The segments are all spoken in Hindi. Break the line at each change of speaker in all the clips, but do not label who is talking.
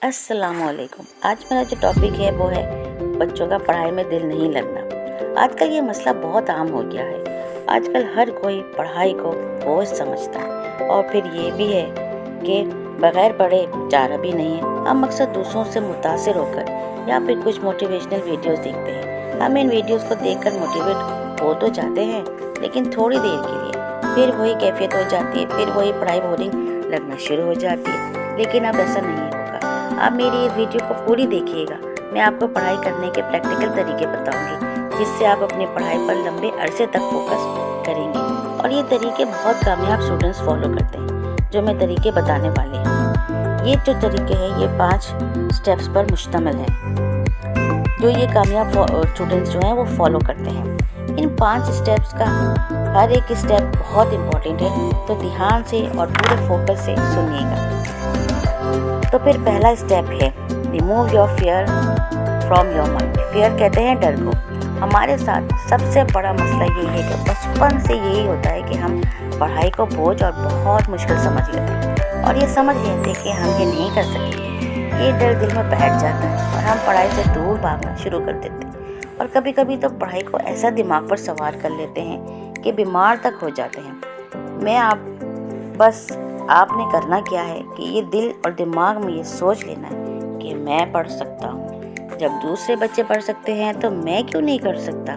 अस्सलामुअलैकुम। आज मेरा जो टॉपिक है वो है बच्चों का पढ़ाई में दिल नहीं लगना। आजकल ये मसला बहुत आम हो गया है। आजकल हर कोई पढ़ाई को बोझ समझता है और फिर ये भी है कि बगैर पढ़े चारा भी नहीं है। हम अक्सर दूसरों से मुतासिर होकर या फिर कुछ मोटिवेशनल वीडियोस देखते हैं। हम इन वीडियोस को देखकर मोटिवेट हो तो जाते हैं, लेकिन थोड़ी देर के लिए फिर वही कैफियत हो जाती है, फिर वही पढ़ाई बोरिंग लगना शुरू हो जाती है। लेकिन अब ऐसा नहीं होगा। आप मेरी इस वीडियो को पूरी देखिएगा। मैं आपको पढ़ाई करने के प्रैक्टिकल तरीके बताऊंगी, जिससे आप अपनी पढ़ाई पर लंबे अरसे तक फोकस करेंगे। और ये तरीके बहुत कामयाब स्टूडेंट्स फॉलो करते हैं, जो मैं तरीके बताने वाले हैं। ये जो तरीके हैं ये 5 स्टेप्स पर मुश्तमिल है, जो ये कामयाब स्टूडेंट्स जो हैं वो फॉलो करते हैं। इन 5 स्टेप्स का हर एक स्टेप बहुत इम्पोर्टेंट है, तो ध्यान से और पूरे फोकस से सुनिएगा। तो फिर पहला स्टेप है remove your fear from your mind. Fear कहते हैं डर को। हमारे साथ सबसे बड़ा मसला यही है कि बचपन से यही होता है कि हम पढ़ाई को बोझ और बहुत मुश्किल समझ लेते हैं, और ये समझ लेते हैं कि हम ये नहीं कर सकेंगे। ये डर दिल में बैठ जाता है और हम पढ़ाई से दूर भागना शुरू कर देते हैं, और कभी कभी तो पढ़ाई को ऐसा दिमाग पर सवार कर लेते हैं कि बीमार तक हो जाते हैं। बस आपने करना क्या है कि ये दिल और दिमाग में ये सोच लेना है कि मैं पढ़ सकता हूँ। जब दूसरे बच्चे पढ़ सकते हैं तो मैं क्यों नहीं कर सकता।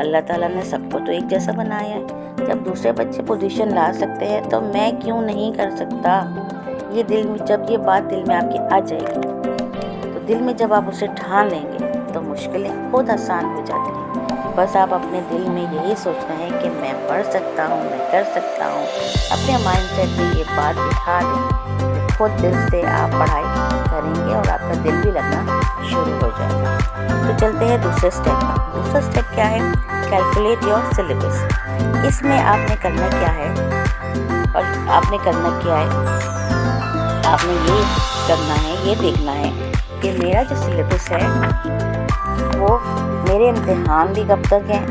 अल्लाह ताला ने सबको तो एक जैसा बनाया है। जब दूसरे बच्चे पोजीशन ला सकते हैं तो मैं क्यों नहीं कर सकता। जब ये बात दिल में आपकी आ जाएगी, तो दिल में जब आप उसे ठान लेंगे तो मुश्किलें खुद आसान हो जाती हैं। बस आप अपने दिल में यही सोचना है कि मैं पढ़ सकता हूँ, मैं कर सकता हूँ। अपने माइंडसेट में ये बात बिठा दें, खुद दिल से आप पढ़ाई करेंगे और आपका दिल भी लगना शुरू हो जाएगा। तो चलते हैं दूसरे स्टेप पर। दूसरा स्टेप क्या है? Calculate your syllabus. इसमें आपने करना क्या है, आपने ये करना है, ये देखना है कि मेरा जो सिलेबस है वो मेरे इम्तिहान भी कब तक हैं,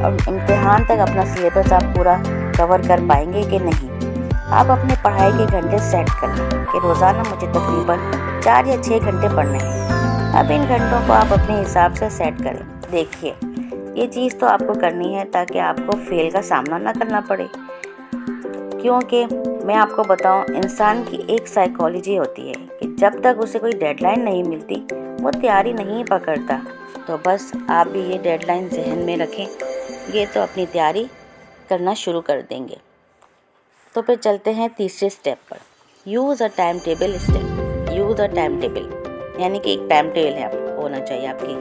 और इम्तिहान तक अपना सिलेबस आप पूरा कवर कर पाएंगे कि नहीं। आप अपने पढ़ाई के घंटे सेट कर लें कि रोज़ाना मुझे तकरीबन 4 या 6 घंटे पढ़ने हैं। अब इन घंटों को आप अपने हिसाब से सेट करें। देखिए, ये चीज़ तो आपको करनी है ताकि आपको फेल का सामना ना करना पड़े, क्योंकि मैं आपको बताऊं, इंसान की एक साइकोलॉजी होती है कि जब तक उसे कोई डेडलाइन नहीं मिलती वो तैयारी नहीं पकड़ता। तो बस आप भी ये डेडलाइन जहन में रखें, ये तो अपनी तैयारी करना शुरू कर देंगे। तो फिर चलते हैं तीसरे स्टेप पर। यूज़ अ टाइम टेबल स्टेप। यूज़ अ टाइम टेबल यानी कि एक टाइम टेबल है होना चाहिए आपके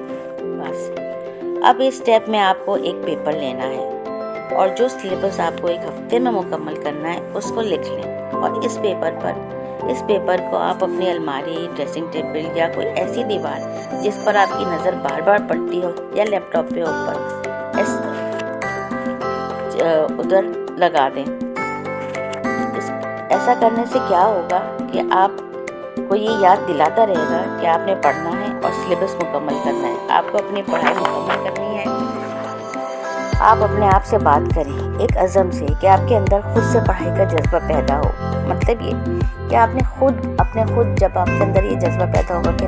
पास। अब इस स्टेप में आपको एक पेपर लेना है और जो सिलेबस आपको एक हफ्ते में मुकम्मल करना है उसको लिख लें। और इस पेपर को आप अपनी अलमारी, ड्रेसिंग टेबल या कोई ऐसी दीवार जिस पर आपकी नज़र बार बार पड़ती हो, या लैपटॉप पे ऊपर उधर लगा दें। ऐसा करने से क्या होगा कि आपको ये याद दिलाता रहेगा कि आपने पढ़ना है और सिलेबस मुकम्मल करना है, आपको अपनी पढ़ाई मुकम्मल करनी है। आप अपने आप से बात करें एक अज़म से कि आपके अंदर खुद से पढ़ाई का जज्बा पैदा हो। मतलब ये कि आपने खुद जब आपके अंदर ये जज्बा पैदा होगा कि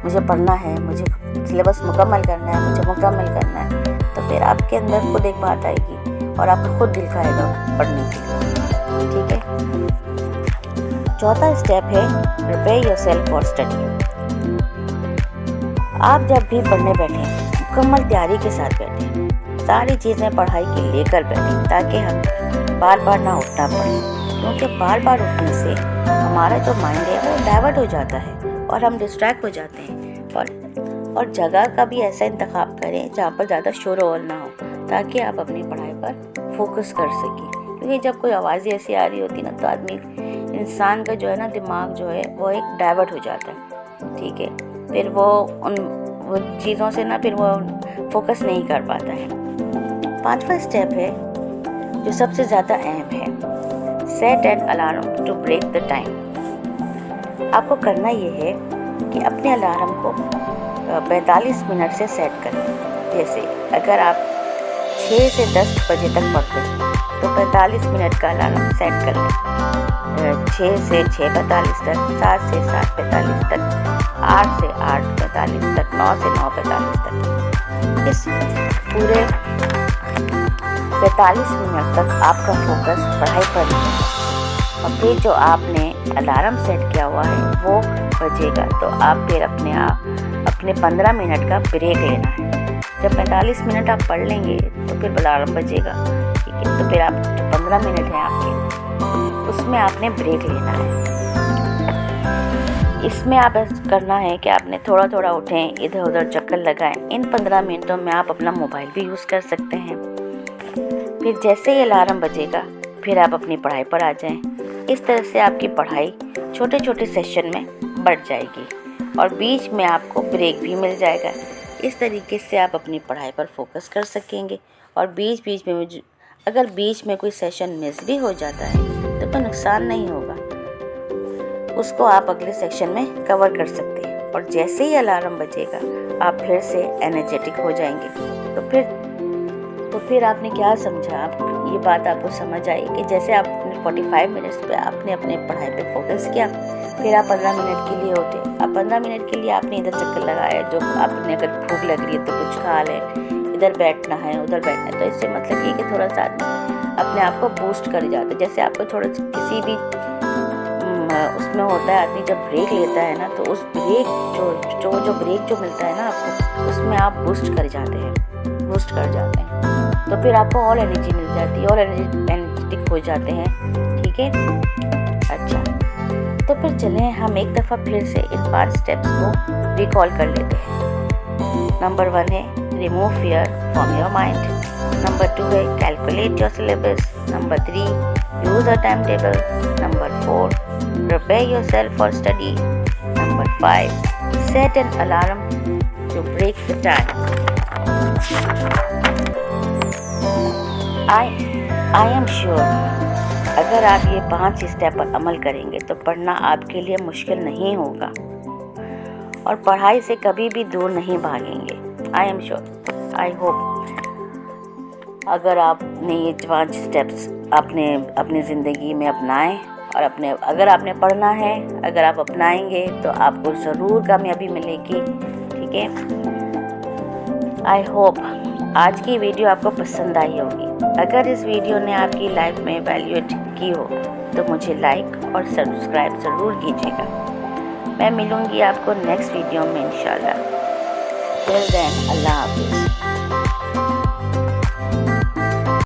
मुझे पढ़ना है, मुझे सिलेबस मुकम्मल करना है, मुझे मुकम्मल करना है, तो फिर आपके अंदर खुद एक बात आएगी और आपका खुद दिल खाएगा पढ़ने के लिए। ठीक है। चौथा स्टेप है प्रिपेयर योरसेल्फ फॉर स्टडी। आप जब भी पढ़ने बैठें मुकम्मल तैयारी के साथ बैठें, सारी चीज़ें पढ़ाई की लेकर बैठें, ताकि हम बार बार ना उठना पड़े, क्योंकि बार बार उठने से हमारा जो माइंड है वो डाइवर्ट हो जाता है और हम डिस्ट्रैक्ट हो जाते हैं। और जगह का भी ऐसा इंतखाब करें जहाँ पर ज़्यादा शोर और ना हो, ताकि आप अपनी पढ़ाई पर फोकस कर सकें। क्योंकि जब कोई आवाज़ ऐसी आ रही होती ना, तो इंसान का जो है ना दिमाग जो है वो एक डाइवर्ट हो जाता है। ठीक है। फिर वो चीज़ों से ना फिर वो फोकस नहीं कर पाता है। 5वां स्टेप है जो सबसे ज़्यादा अहम है, set an alarm to break the time. आपको करना ये है कि अपने अलार्म को 45 मिनट से सेट करें। जैसे अगर आप 6 से 10 बजे तक पढ़ते हैं तो 45 मिनट का अलार्म सेट कर लें। 6 से 6:45 तक, 7 से 7:45 तक, 8 से 8:45 तक, 9 से 9:45 तक। इस पूरे 45 मिनट तक आपका फोकस पढ़ाई पर रहेगा और फिर जो आपने अलार्म सेट किया हुआ है वो बजेगा, तो आप फिर अपने 15 मिनट का ब्रेक लेना है। जब 45 मिनट आप पढ़ लेंगे तो फिर अलार्म बजेगा, ठीक है। तो फिर आप जो 15 मिनट हैं आपके, उसमें आपने ब्रेक लेना है। इसमें आप करना है कि आपने थोड़ा थोड़ा उठें, इधर उधर चक्कर लगाएं। इन 15 मिनटों में आप अपना मोबाइल भी यूज़ कर सकते हैं। फिर जैसे ही अलार्म बजेगा फिर आप अपनी पढ़ाई पर आ जाएं। इस तरह से आपकी पढ़ाई छोटे छोटे सेशन में बढ़ जाएगी और बीच में आपको ब्रेक भी मिल जाएगा। इस तरीके से आप अपनी पढ़ाई पर फोकस कर सकेंगे और बीच बीच में अगर बीच में कोई सेशन मिस भी हो जाता है तो कोई नुकसान नहीं होगा, उसको आप अगले सेक्शन में कवर कर सकते हैं। और जैसे ही अलार्म बजेगा आप फिर से एनर्जेटिक हो जाएंगे। तो फिर आपने क्या समझा, आप ये बात आपको समझ आई कि जैसे आपने 45 मिनट्स पे आपने अपने पढ़ाई पे फोकस किया, फिर आप 15 मिनट के लिए उठे। अब 15 मिनट के लिए आपने इधर चक्कर लगाया, जो आपने अगर भूख लग रही है तो कुछ खा लें, इधर बैठना है उधर बैठना है। तो इससे मतलब ये कि थोड़ा सा अपने आप को बूस्ट कर जाता है। जैसे आपको थोड़ा किसी भी उसमें होता है, आदमी जब ब्रेक लेता है ना, तो उस ब्रेक जो ब्रेक जो मिलता है ना आपको, उसमें आप बूस्ट कर जाते हैं। तो फिर आपको और एनर्जी मिल जाती है और एनर्जेटिक हो जाते हैं, ठीक है। अच्छा, तो फिर चलें हम एक दफ़ा फिर से इन 5 स्टेप्स को रिकॉल कर लेते हैं। नंबर 1 है remove fear from your mind. Number 2 है calculate your syllabus. Number 3 use a time table. Number 4 prepare yourself for study. Number 5 set an alarm to break the time. I am sure अगर आप ये 5 स्टेप पर अमल करेंगे तो पढ़ना आपके लिए मुश्किल नहीं होगा और पढ़ाई से कभी भी दूर नहीं भागेंगे। आई एम श्योर, आई होप अगर आपने ये 5 स्टेप्स आपने अपनी ज़िंदगी में अपनाएं और अगर आपने पढ़ना है, अगर आप अपनाएंगे तो आपको ज़रूर कामयाबी मिलेगी, ठीक है। आई होप आज की वीडियो आपको पसंद आई होगी। अगर इस वीडियो ने आपकी लाइफ में वैल्यूएट की हो तो मुझे लाइक और सब्सक्राइब ज़रूर कीजिएगा। मैं मिलूँगी आपको नेक्स्ट वीडियो में इंशाल्लाह। टिल देन अल्लाह हाफिज़।